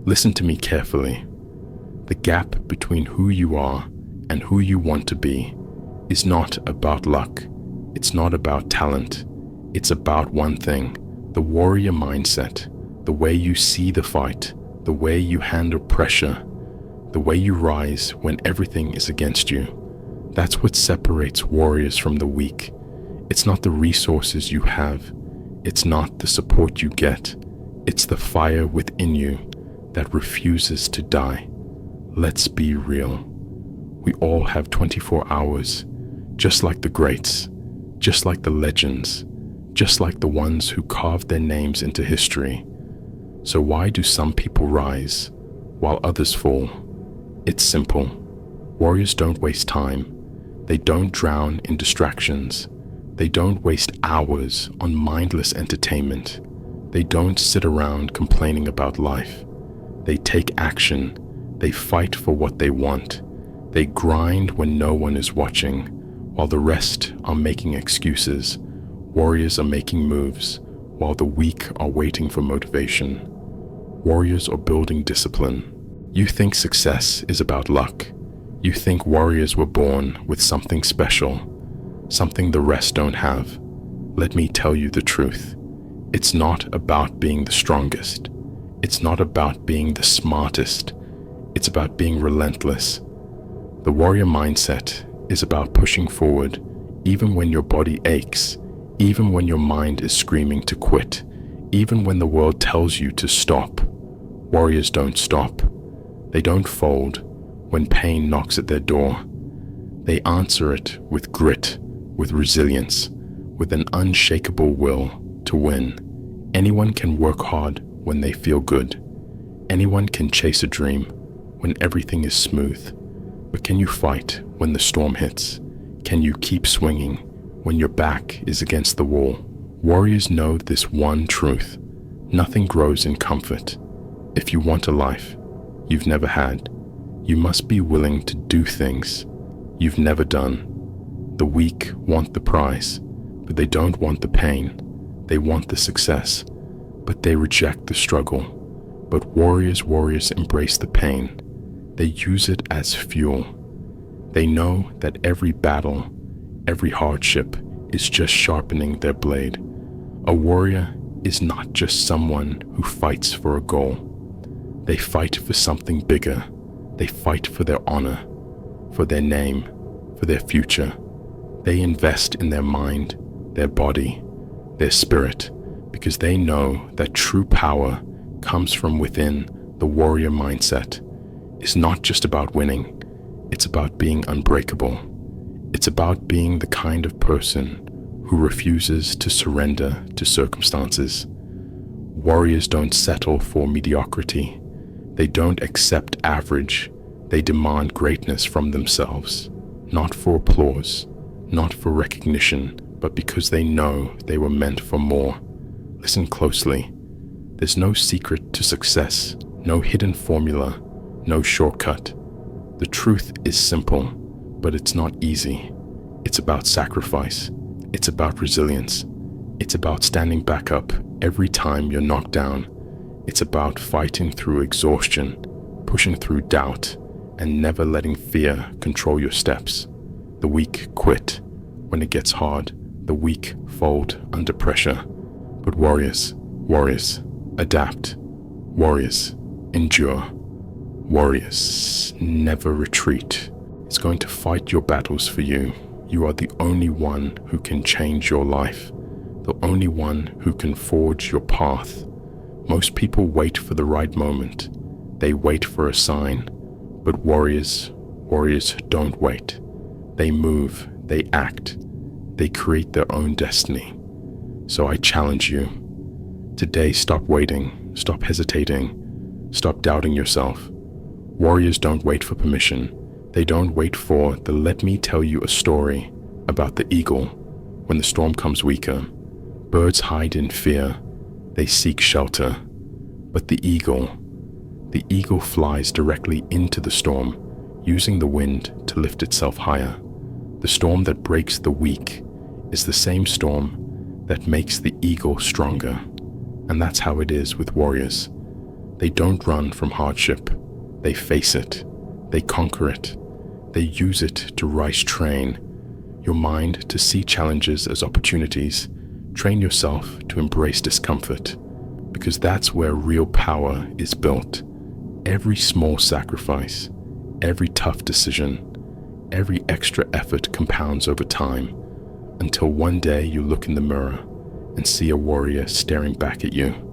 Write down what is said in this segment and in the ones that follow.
Listen to me carefully. The gap between who you are and who you want to be is not about luck. It's not about talent. It's about one thing: the warrior mindset, the way you see the fight, the way you handle pressure, the way you rise when everything is against you. That's what separates warriors from the weak. It's not the resources you have. It's not the support you get. It's the fire within you that refuses to die. Let's be real. We all have 24 hours, just like the greats, just like the legends, just like the ones who carved their names into history. So why do some people rise while others fall? It's simple. Warriors don't waste time. They don't drown in distractions. They don't waste hours on mindless entertainment. They don't sit around complaining about life. They take action. They fight for what they want. They grind when no one is watching, while the rest are making excuses. Warriors are making moves, while the weak are waiting for motivation. Warriors are building discipline. You think success is about luck. You think warriors were born with something special, something the rest don't have. Let me tell you the truth. It's not about being the strongest. It's not about being the smartest. It's about being relentless. The warrior mindset is about pushing forward, even when your body aches, even when your mind is screaming to quit, even when the world tells you to stop. Warriors don't stop. They don't fold when pain knocks at their door. They answer it with grit, with resilience, with an unshakable will to win. Anyone can work hard when they feel good. Anyone can chase a dream when everything is smooth. But can you fight when the storm hits? Can you keep swinging when your back is against the wall? Warriors know this one truth: nothing grows in comfort. If you want a life you've never had, you must be willing to do things you've never done. The weak want the prize, but they don't want the pain. They want the success, but they reject the struggle. But warriors embrace the pain. They use it as fuel. They know that every battle, every hardship is just sharpening their blade. A warrior is not just someone who fights for a goal. They fight for something bigger. They fight for their honor, for their name, for their future. They invest in their mind, their body, their spirit, because they know that true power comes from within. The warrior mindset is not just about winning. It's about being unbreakable. It's about being the kind of person who refuses to surrender to circumstances. Warriors don't settle for mediocrity. They don't accept average. They demand greatness from themselves, not for applause, not for recognition, but because they know they were meant for more. Listen closely. There's no secret to success, no hidden formula, no shortcut. The truth is simple, but it's not easy. It's about sacrifice. It's about resilience. It's about standing back up every time you're knocked down. It's about fighting through exhaustion, pushing through doubt, and never letting fear control your steps. The weak quit when it gets hard. The weak fold under pressure. But warriors adapt. Warriors endure. Warriors never retreat. It's going to fight your battles for you. You are the only one who can change your life, the only one who can forge your path. Most people wait for the right moment. They wait for a sign. But warriors don't wait. They move, they act, they create their own destiny. So I challenge you. Today, stop waiting, stop hesitating, stop doubting yourself. Warriors don't wait for permission. They don't wait for the let me tell you a story about the eagle. When the storm comes weaker, birds hide in fear. They seek shelter. But the eagle flies directly into the storm, using the wind to lift itself higher. The storm that breaks the weak is the same storm that makes the eagle stronger. And that's how it is with warriors. They don't run from hardship. They face it. They conquer it. They use it to train your mind to see challenges as opportunities. Train yourself to embrace discomfort, because that's where real power is built. Every small sacrifice, every tough decision, every extra effort compounds over time, until one day you look in the mirror and see a warrior staring back at you.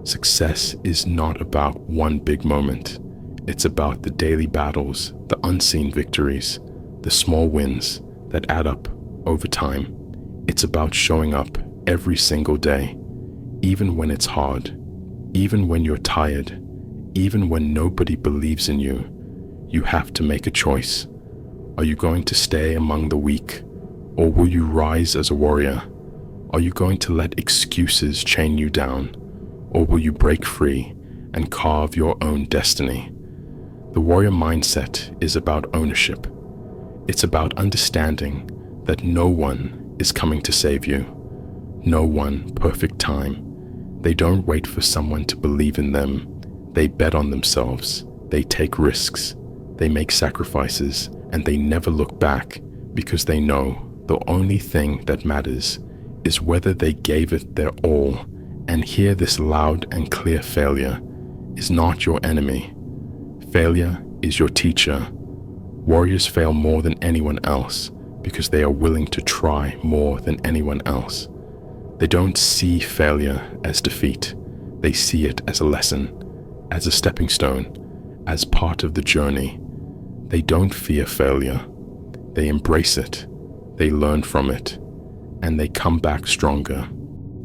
Success is not about one big moment. It's about the daily battles, the unseen victories, the small wins that add up over time. It's about showing up every single day, even when it's hard, even when you're tired, even when nobody believes in you. You have to make a choice. Are you going to stay among the weak, or will you rise as a warrior? Are you going to let excuses chain you down, or will you break free and carve your own destiny? The warrior mindset is about ownership. It's about understanding that no one is coming to save you. No one perfect time. They don't wait for someone to believe in them. They bet on themselves. They take risks. They make sacrifices, and they never look back, because they know the only thing that matters is whether they gave it their all. And hear this loud and clear: failure is not your enemy. Failure is your teacher. Warriors fail more than anyone else because they are willing to try more than anyone else. They don't see failure as defeat. They see it as a lesson, as a stepping stone, as part of the journey. They don't fear failure. They embrace it. They learn from it, and they come back stronger.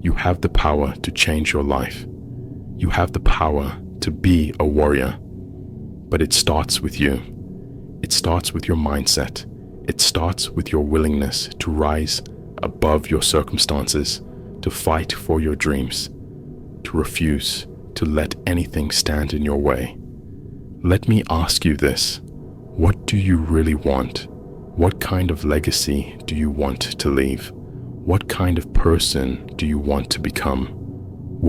You have the power to change your life. You have the power to be a warrior. But it starts with you. It starts with your mindset. It starts with your willingness to rise above your circumstances, to fight for your dreams, to refuse to let anything stand in your way. Let me ask you this: what do you really want? What kind of legacy do you want to leave? What kind of person do you want to become?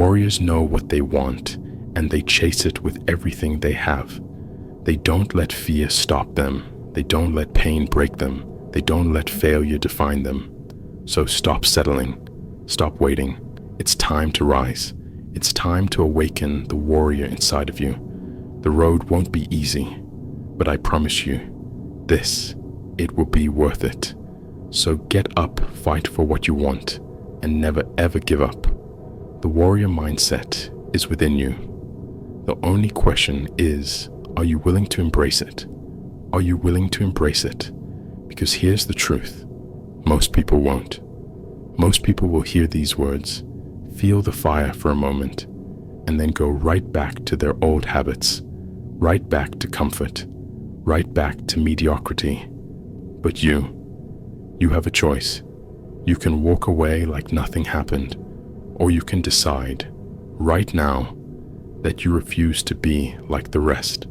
Warriors know what they want, and they chase it with everything they have. They don't let fear stop them. They don't let pain break them. They don't let failure define them. So stop settling. Stop waiting. It's time to rise. It's time to awaken the warrior inside of you. The road won't be easy, but I promise you, it will be worth it. So get up, fight for what you want, and never ever give up. The warrior mindset is within you. The only question is, are you willing to embrace it? Are you willing to embrace it? Because here's the truth: most people won't. Most people will hear these words, feel the fire for a moment, and then go right back to their old habits, right back to comfort, right back to mediocrity. But you have a choice. You can walk away like nothing happened, or you can decide right now that you refuse to be like the rest,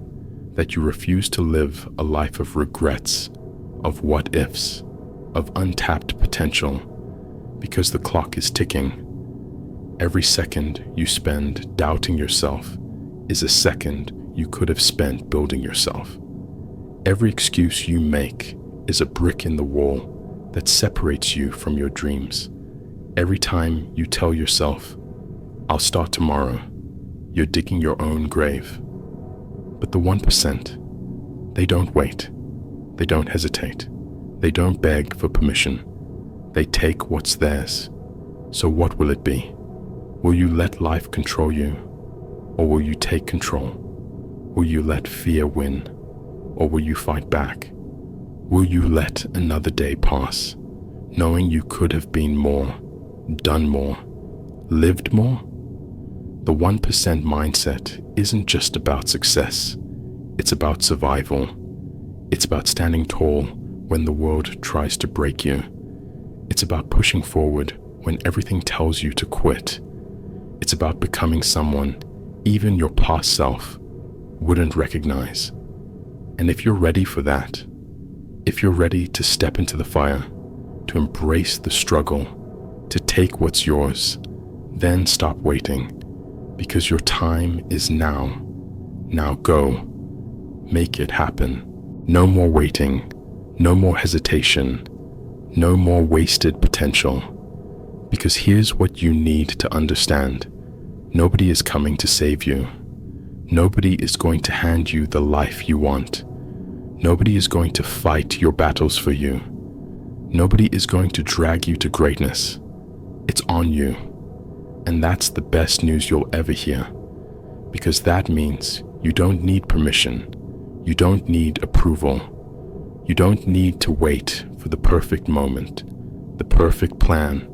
that you refuse to live a life of regrets, of what-ifs, of untapped potential, because the clock is ticking. Every second you spend doubting yourself is a second you could have spent building yourself. Every excuse you make is a brick in the wall that separates you from your dreams. Every time you tell yourself, "I'll start tomorrow," you're digging your own grave. But the 1%, they don't wait. They don't hesitate. They don't beg for permission. They take what's theirs. So what will it be? Will you let life control you, or will you take control? Will you let fear win, or will you fight back? Will you let another day pass, knowing you could have been more, done more, lived more? The 1% mindset isn't just about success. It's about survival. It's about standing tall when the world tries to break you. It's about pushing forward when everything tells you to quit. It's about becoming someone even your past self wouldn't recognize. And if you're ready for that, if you're ready to step into the fire, to embrace the struggle, to take what's yours, then stop waiting. because your time is now. Now go. Make it happen. No more waiting. No more hesitation. No more wasted potential. Because here's what you need to understand. Nobody is coming to save you. Nobody is going to hand you the life you want. Nobody is going to fight your battles for you. Nobody is going to drag you to greatness. It's on you. And that's the best news you'll ever hear. Because that means you don't need permission. You don't need approval. You don't need to wait for the perfect moment, the perfect plan,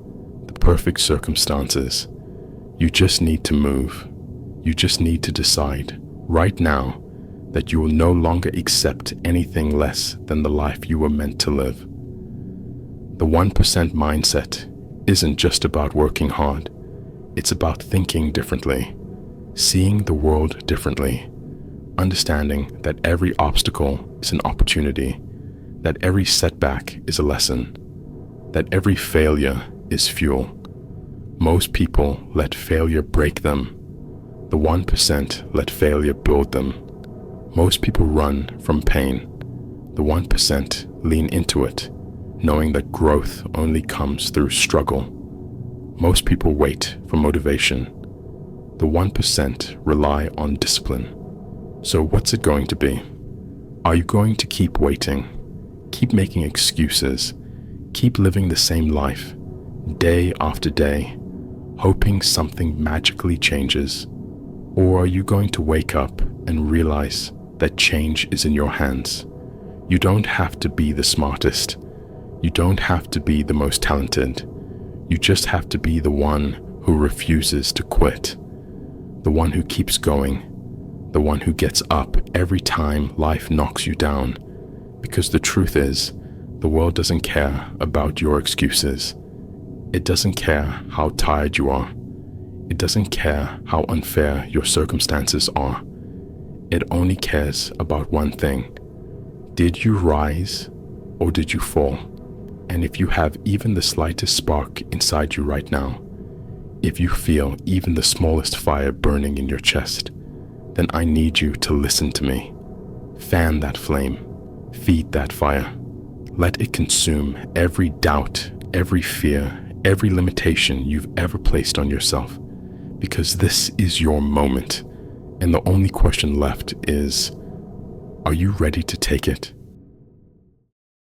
the perfect circumstances. You just need to move. You just need to decide right now that you will no longer accept anything less than the life you were meant to live. The 1% mindset isn't just about working hard. It's about thinking differently, seeing the world differently, understanding that every obstacle is an opportunity, that every setback is a lesson, that every failure is fuel. Most people let failure break them. The 1% let failure build them. Most people run from pain. The 1% lean into it, knowing that growth only comes through struggle. Most people wait for motivation. The 1% rely on discipline. So what's it going to be? Are you going to keep waiting? Keep making excuses? Keep living the same life, day after day, hoping something magically changes? Or are you going to wake up and realize that change is in your hands? You don't have to be the smartest. You don't have to be the most talented. You just have to be the one who refuses to quit, the one who keeps going, the one who gets up every time life knocks you down. Because the truth is, the world doesn't care about your excuses. It doesn't care how tired you are. It doesn't care how unfair your circumstances are. It only cares about one thing. Did you rise or did you fall? And if you have even the slightest spark inside you right now, if you feel even the smallest fire burning in your chest, then I need you to listen to me. Fan that flame. Feed that fire. Let it consume every doubt, every fear, every limitation you've ever placed on yourself. Because this is your moment. And the only question left is, are you ready to take it?